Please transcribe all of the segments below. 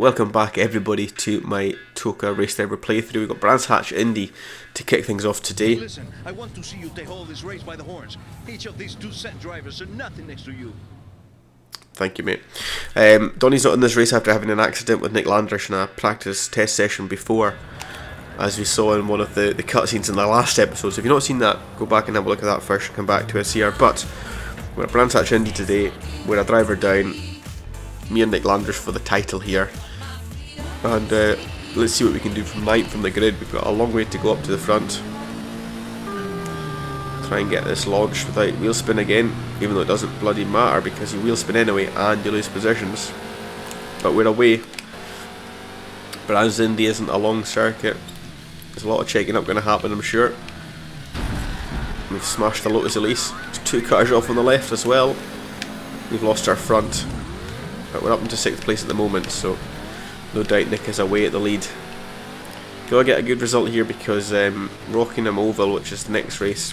Welcome back everybody to my Toca race driver playthrough. We've got Brands Hatch Indy to kick things off today. Listen, I want to see you take all this race by the horns. Each of these two set drivers are nothing next to you. Thank you, mate. Donny's not in this race after having an accident with Nick Landrish in a practice test session before, as we saw in one of the cutscenes in the last episode. So if you've not seen that, go back and have a look at that first and come back to us here. But we're at Brands Hatch Indy today. We're a driver down. Me and Nick Landrish for the title here. And let's see what we can do from 9th from the grid. We've got a long way to go up to the front. Try and get this launched without wheel spin again, even though it doesn't bloody matter because you wheel spin anyway and you lose positions. But we're away. Brands Indy isn't a long circuit. There's a lot of checking up going to happen, I'm sure. We've smashed the Lotus Elise. There's two cars off on the left as well. We've lost our front. But we're up into 6th place at the moment, so no doubt Nick is away at the lead. Gotta get a good result here because Rockingham Oval, which is the next race,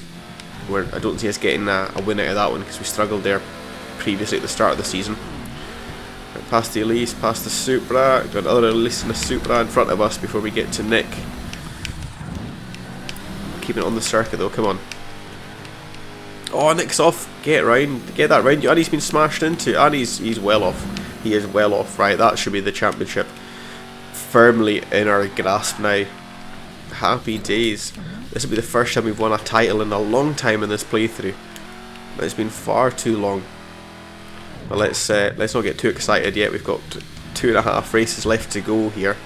where I don't see us getting a win out of that one because we struggled there previously at the start of the season. Right, past the Elise, past the Supra, got another Elise and a Supra in front of us before we get to Nick. Keeping it on the circuit though, come on. Oh, Nick's off. Get round, get that round. And he's been smashed into, and he's well off. He is well off. Right, that should be the championship. Firmly in our grasp now. Happy days. This will be the first time we've won a title in a long time in this playthrough. It's been far too long. But let's not get too excited yet. We've got 2.5 races left to go here,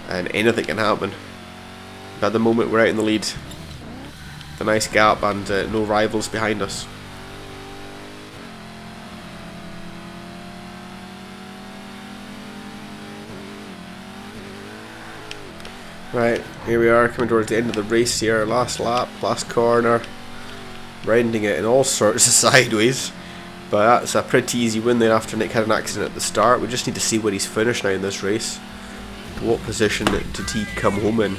and anything can happen. But at the moment we're out in the lead. A nice gap and no rivals behind us. Right, here we are coming towards the end of the race here. Last lap, last corner. Rounding it in all sorts of sideways. But that's a pretty easy win there after Nick had an accident at the start. We just need to see where he's finished now in this race. What position did he come home in?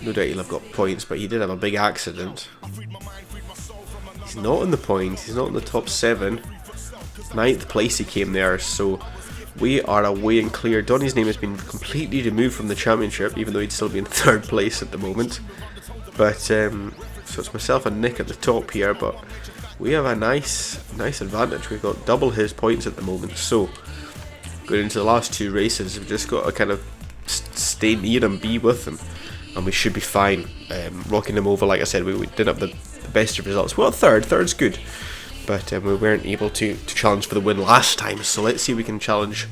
No doubt he'll have got points, but he did have a big accident. He's not in the points, he's not in the top 7. 9th place he came there, so we are away and clear. Donny's name has been completely removed from the championship, even though he'd still be in 3rd place at the moment. But so it's myself and Nick at the top here, but we have a nice advantage. We've got double his points at the moment, so going into the last 2 races, we've just got to kind of stay near and be with him, and we should be fine. Rockingham Oval, like I said, we didn't have the best of results. Well, third's good, but we weren't able to challenge for the win last time, so let's see if we can challenge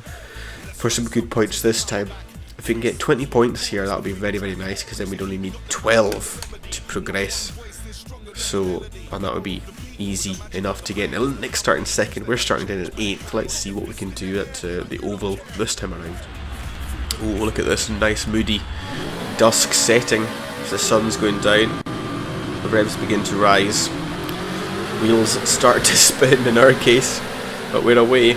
for some good points this time. If we can get 20 points here, that would be very, very nice, because then we'd only need 12 to progress. So, and that would be easy enough to get. Now, Nick's starting 2nd, we're starting down in 8th. Let's see what we can do at the Oval this time around. Oh, look at this nice moody dusk setting as the sun's going down. The revs begin to rise. Wheels start to spin in our case, but we're away.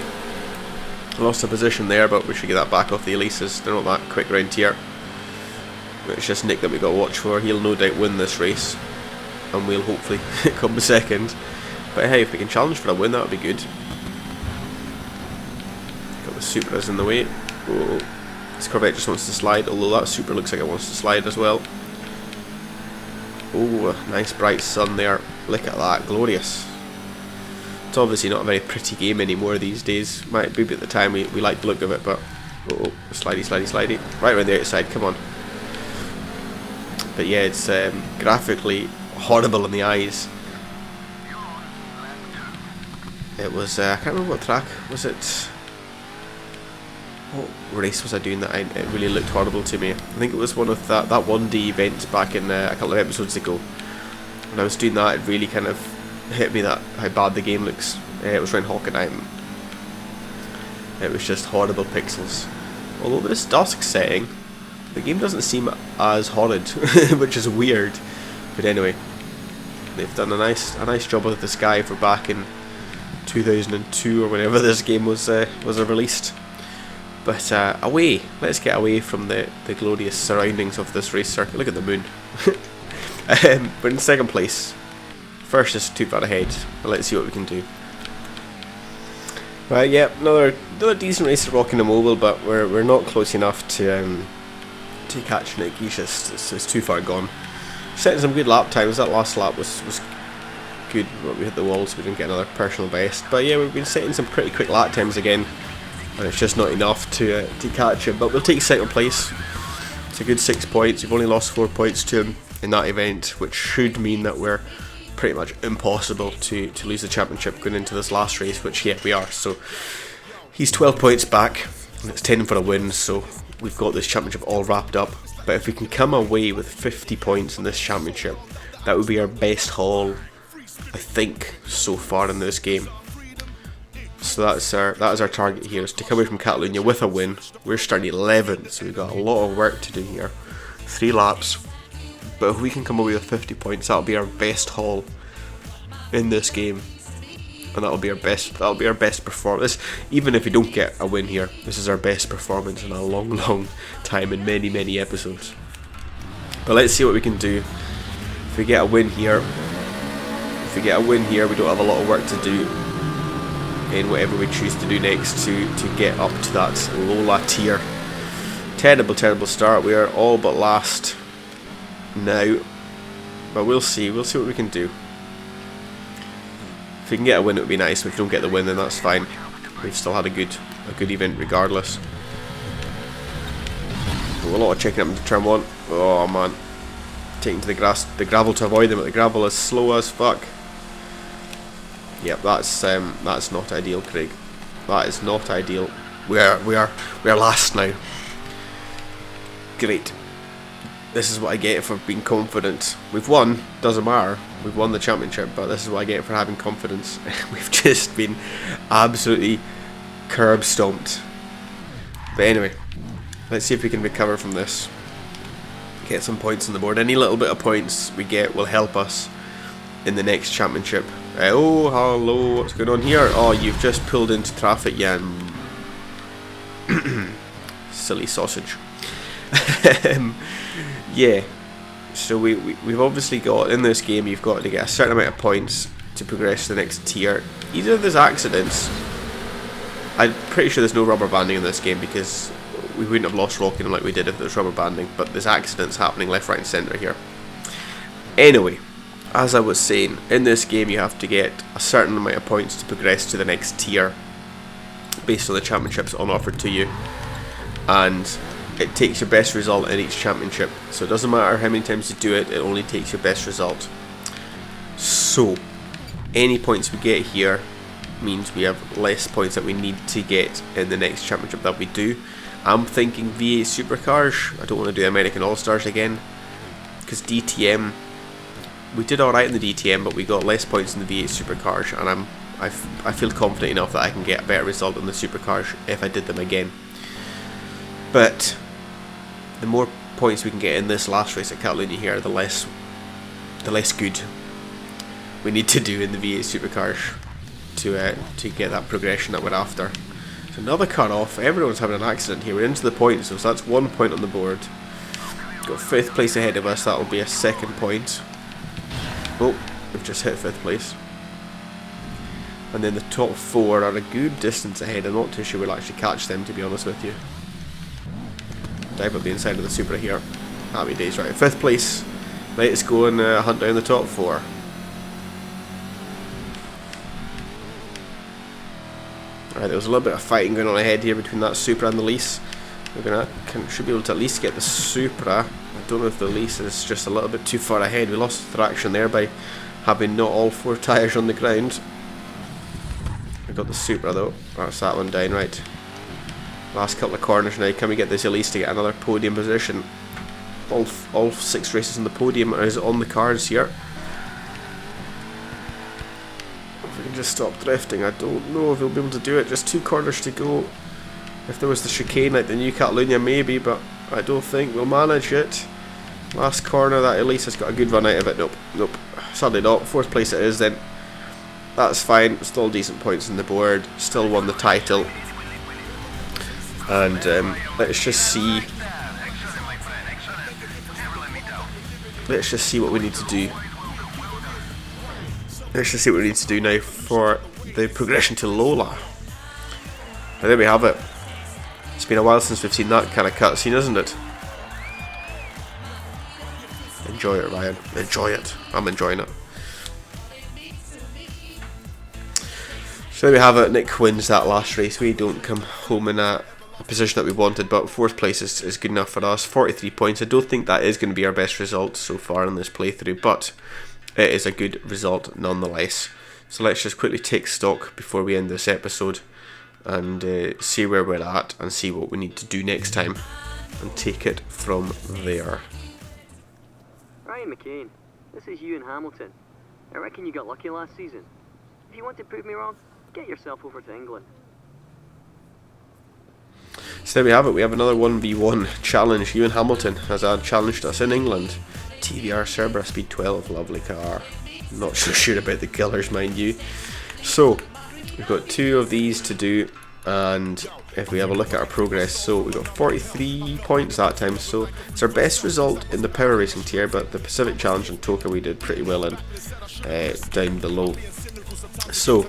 Lost a position there, but we should get that back off the Elises. They're not that quick round here. It's just Nick that we got to watch for. He'll no doubt win this race, and we'll hopefully come 2nd. But hey, if we can challenge for a win, that would be good. Got the Supras in the way. Oh, this Corvette just wants to slide, although that Supra looks like it wants to slide as well. Oh, a nice bright sun there. Look at that, glorious. It's obviously not a very pretty game anymore these days. Might be at the time we like the look of it, but oh, slidey. Right around the outside, come on. But yeah, it's graphically horrible in the eyes. It was, I can't remember what track was it. What race was I doing that it really looked horrible to me? I think it was one of that 1D event back in a couple of episodes ago. When I was doing that, it really kind of hit me that how bad the game looks. It was around Hockenheim. It was just horrible pixels. Although with this dusk setting, the game doesn't seem as horrid, which is weird. But anyway, they've done a nice job with the sky for back in 2002 or whenever this game was released. But away, let's get away from the glorious surroundings of this race circuit. Look at the moon. We're in 2nd place. First is too far ahead, but let's see what we can do. Right, yep, another decent race of Rocking the Mobile, but we're not close enough to catch Nick. He's just it's too far gone. Setting some good lap times. That last lap was good, but we hit the wall, so we didn't get another personal best. But yeah, we've been setting some pretty quick lap times again, and it's just not enough to catch him. But we'll take second place. It's a good 6 points. We've only lost 4 points to him in that event, which should mean that we're pretty much impossible to lose the championship going into this last race, which yeah, we are. So he's 12 points back, and it's 10 for a win, so we've got this championship all wrapped up. But if we can come away with 50 points in this championship, that would be our best haul, I think, so far in this game. So that is our target here, is to come away from Catalonia with a win. We're starting 11th, so we've got a lot of work to do here. 3 laps. But if we can come away with 50 points, that'll be our best haul in this game, and that'll be our best performance. Even if we don't get a win here, this is our best performance in a long time, in many episodes. But let's see what we can do. If we get a win here, we don't have a lot of work to do in whatever we choose to do next to get up to that Lola tier. Terrible start. We are all but last now, but we'll see what we can do. If we can get a win, it would be nice. If we don't get the win, then that's fine. We've still had a good event regardless. A lot of checking up into turn 1. Oh man, taking to the gravel to avoid them, but the gravel is slow as fuck. Yep, that's not ideal, Craig. That is not ideal. We are last now. Great. This is what I get for being confident. We've won, doesn't matter. We've won the championship, but this is what I get for having confidence. We've just been absolutely curb stomped. But anyway, let's see if we can recover from this. Get some points on the board. Any little bit of points we get will help us in the next championship. Oh, hello, what's going on here? Oh, you've just pulled into traffic, Jan. Silly sausage. Yeah, so we've obviously got, in this game, you've got to get a certain amount of points to progress to the next tier. Either there's accidents. I'm pretty sure there's no rubber banding in this game, because we wouldn't have lost Rocking like we did if there was rubber banding, but there's accidents happening left, right and centre here. Anyway, as I was saying, in this game you have to get a certain amount of points to progress to the next tier based on the championships on offer to you, and it takes your best result in each championship. So it doesn't matter how many times you do it, it only takes your best result. So any points we get here means we have less points that we need to get in the next championship that we do. I'm thinking V8 Supercars. I don't want to do American All-Stars again, because DTM, we did alright in the DTM, but we got less points in the V8 Supercars, and I feel confident enough that I can get a better result in the Supercars if I did them again. But the more points we can get in this last race at Catalonia here, the less good we need to do in the V8 Supercars to get that progression that we're after. So another cut off. Everyone's having an accident here. We're into the points, so that's 1 point on the board. Got 5th place ahead of us. That'll be a 2nd point. Oh, we've just hit 5th place. And then the top 4 are a good distance ahead. I'm not too sure we'll actually catch them, to be honest with you. Dive up the inside of the Supra here. Happy days. Right, 5th place. Let's go and hunt down the top 4. Right, there was a little bit of fighting going on ahead here between that Supra and the Lease. Should be able to at least get the Supra. I don't know if the Lease is just a little bit too far ahead. We lost traction there by having not all 4 tyres on the ground. I got the Supra though. That's that one down. Right. Last couple of corners now. Can we get this Elise to get another podium position? All 6 races on the podium is on the cards here. If we can just stop drifting, I don't know if we'll be able to do it. Just 2 corners to go. If there was the chicane like the new Catalonia, maybe, but I don't think we'll manage it. Last corner, that Elise has got a good run out of it. Nope. Sadly not. 4th place it is then. That's fine. Still decent points on the board. Still won the title. And let's just see what we need to do. Let's just see what we need to do now for the progression to Lola. And there we have it. It's been a while since we've seen that kind of cutscene, isn't it? Enjoy it, Ryan. Enjoy it. I'm enjoying it. So there we have it. Nick wins that last race. We don't come home in a position that we wanted, but 4th place is good enough for us. 43 points. I don't think that is going to be our best result so far in this playthrough, but it is a good result nonetheless. So let's just quickly take stock before we end this episode and see where we're at and see what we need to do next time and take it from there. Ryan McCain, this is Ewan Hamilton. I reckon you got lucky last season. If you want to prove me wrong, get yourself over to England. So there we have it. We have another 1v1 challenge. Ewan Hamilton has challenged us in England. TVR Cerberus Speed 12, lovely car. Not so sure about the colours, mind you. So we've got 2 of these to do, and if we have a look at our progress, so we got 43 points that time. So it's our best result in the power racing tier, but the Pacific Challenge and Toca we did pretty well in down below. So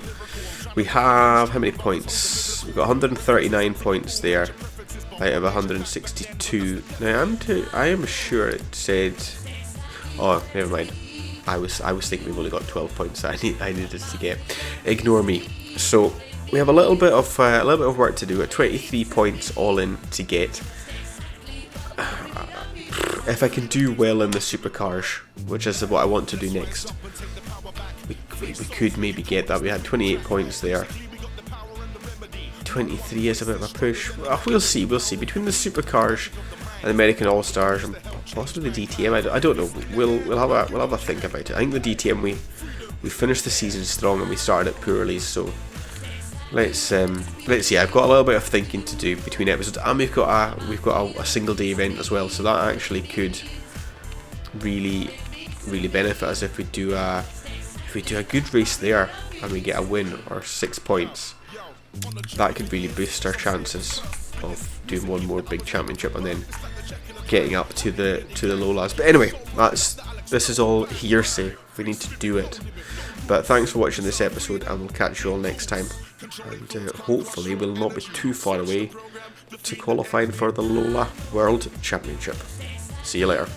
we have how many points? We've got 139 points there out of 162. Now I am sure it said. Oh, never mind. I was thinking we've only got 12 points that I needed to get. Ignore me. So we have a little bit of work to do. At 23 points all in to get. If I can do well in the supercars, which is what I want to do next, we could maybe get that. We had 28 points there. 23 is a bit of a push. We'll see. Between the supercars and the American All Stars and possibly the DTM, I don't know. We'll have a think about it. I think the DTM we finished the season strong and we started it poorly. So let's see. I've got a little bit of thinking to do between episodes, and we've got a single day event as well. So that actually could really benefit us if we do a good race there and we get a win or 6 points. That could really boost our chances of doing one more big championship and then getting up to the low lads. But anyway, this is all hearsay. We need to do it. But thanks for watching this episode, and we'll catch you all next time. And hopefully we'll not be too far away to qualifying for the Lola World Championship. See you later.